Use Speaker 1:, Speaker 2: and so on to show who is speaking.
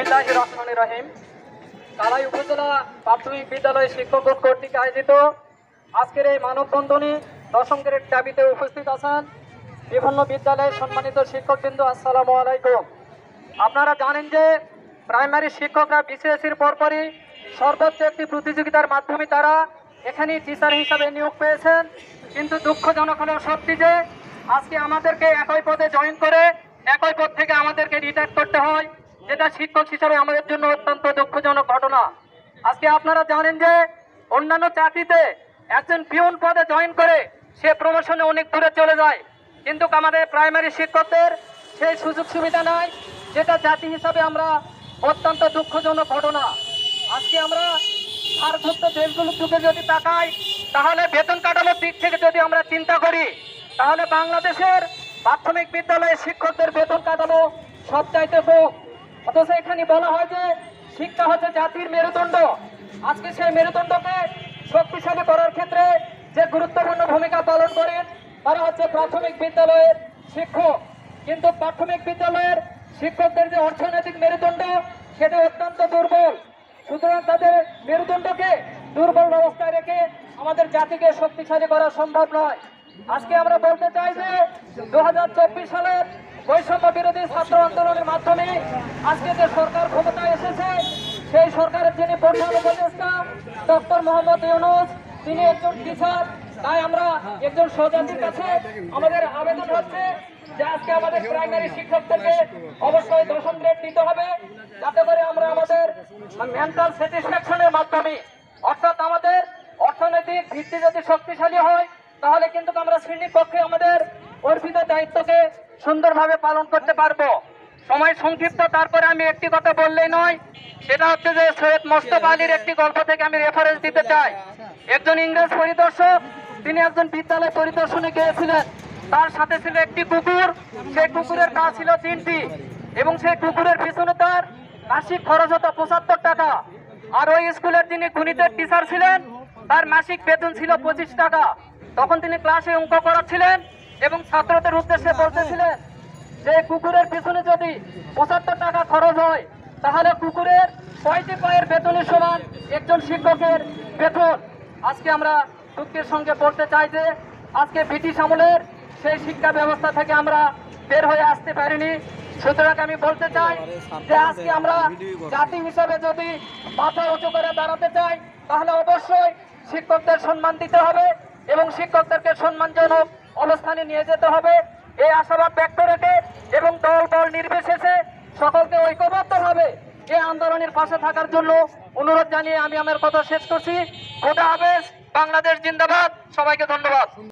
Speaker 1: বিসমিল্লাহির রহমানির রহিম। কালাই উপজেলা প্রাথমিক বিদ্যালয় শিক্ষক বোর্ড কর্তৃক আয়োজিত আজকের এই মানববন্ধনে দশম গ্রেড দাবিতে উপস্থিত আছেন বিভিন্ন বিদ্যালয়ের সম্মানিত শিক্ষকবৃন্দ। আসসালামু আলাইকুম। আপনারা জানেন যে প্রাইমারি শিক্ষকরা বিসিএসসির পরপরই সর্বোচ্চ একটি প্রতিযোগিতার মাধ্যমে তারা এখানে টিচার হিসাবে নিয়োগ পেয়েছেন, কিন্তু দুঃখজনক হলেও সত্যি যে আজকে আমাদেরকে একই পদে জয়েন করে একই পদ থেকে আমাদেরকে রিটায়ার করতে হয়, যেটা শিক্ষক হিসাবে আমাদের জন্য অত্যন্ত দুঃখজনক ঘটনা। আজকে আপনারা জানেন যে অন্যান্য চাকরিতে একজন পিয়ন পদে জয়েন করে সে প্রমোশনে অনেক দূরে চলে যায়, কিন্তু আমাদের প্রাইমারি শিক্ষকদের সেই সুযোগ সুবিধা নাই, যেটা জাতি হিসাবে আমরা অত্যন্ত দুঃখজনক ঘটনা। আজকে আমরা ভারতভুক্ত দেশগুলোর দিকে যদি তাকাই, তাহলে বেতন কাঠামোর দিক থেকে যদি আমরা চিন্তা করি, তাহলে বাংলাদেশের প্রাথমিক বিদ্যালয়ের শিক্ষকদের বেতন কাঠামো সবচাইতে কম। অথচ এখানে বলা হয় যে শিক্ষা হচ্ছে জাতির মেরুদণ্ড। আজকে সেই মেরুদণ্ডকে শক্তিশালী করার ক্ষেত্রে যে গুরুত্বপূর্ণ ভূমিকা পালন করেন তারা হচ্ছে প্রাথমিক বিদ্যালয়ের শিক্ষক। কিন্তু প্রাথমিক বিদ্যালয়ের শিক্ষকদের যে অর্থনৈতিক মেরুদণ্ড সেটা অত্যন্ত দুর্বল। সুতরাং তাদের মেরুদণ্ডকে দুর্বল অবস্থায় রেখে আমাদের জাতিকে শক্তিশালী করা সম্ভব নয়। আজকে আমরা বলতে চাই যে 2024 সালের বৈষম্য বিরোধী ছাত্র আন্দোলনের মাধ্যমে আজকে যে সরকার ক্ষমতায় এসেছে, সেই সরকারের যিনি প্রধান উপদেষ্টা ডক্টর মোহাম্মদ ইউনূস, তিনি একজন টিচার। তাই আমরা একজন স্বজাতির কাছে আমাদের আবেদন হচ্ছে যে আজকে আমাদের প্রাইমারি শিক্ষকদেরকে অবশ্যই দশম গ্রেড দিতে হবে, যাতে করে আমরা আমাদের মেন্টাল স্যাটিসফ্যাকশনের মাধ্যমে, অর্থাৎ আমাদের অর্থনৈতিক ভিত্তি যদি শক্তিশালী হয়, তাহলে কিন্তু আমরা শ্রেণীর পক্ষে আমাদের অর্পিত দায়িত্বকে সুন্দরভাবে পালন করতে পারবো। সময় সংক্ষিপ্ত, তারপরে আমি একটি কথা বললেই নয়, সেটা হচ্ছে যে সৈয়দ মোস্তফা আলীর একটি গল্প থেকে আমি রেফারেন্স দিতে চাই। একজন ইংরেজ পরিদর্শক, তিনি একজন বিদ্যালয় পরিদর্শনে গিয়েছিলেন। তার সাথে ছিল একটি কুকুর। সেই কুকুরের পা ছিল 3টি এবং সেই কুকুরের পিছনে তার মাসিক খরচ হতো 75 টাকা। আর ওই স্কুলের যিনি গণিতের টিচার ছিলেন, তার মাসিক বেতন ছিল 25 টাকা। তখন তিনি ক্লাসে অঙ্ক করাচ্ছিলেন এবং ছাত্রদের উদ্দেশ্যে বলতেছিলেন যে কুকুরের পিছনে যদি 75 টাকা খরচ হয়, তাহলে কুকুরের 6টি পায়ের বেতনের সমান একজন শিক্ষকের বেতন। আজকে আমরা দুঃখের সঙ্গে বলতে চাই যে আজকে ব্রিটিশ আমলের সেই শিক্ষা ব্যবস্থা থেকে আমরা বের হয়ে আসতে পারিনি। সুতরাং আমি বলতে চাই যে আজকে আমরা জাতি হিসাবে যদি মাথা উঁচু করে দাঁড়াতে চাই, তাহলে অবশ্যই শিক্ষকদের সম্মান দিতে হবে এবং শিক্ষকদেরকে সম্মানজনক অবস্থানে নিয়ে যেতে হবে। এই আশাবাদ ব্যক্ত রেখে এবং দল নির্বিশেষে সকলকে ঐক্যবদ্ধভাবে এই আন্দোলনের পাশে থাকার জন্য অনুরোধ জানিয়ে আমি আমার কথা শেষ করছি। খোদা হাফেজ। বাংলাদেশ জিন্দাবাদ। সবাইকে ধন্যবাদ।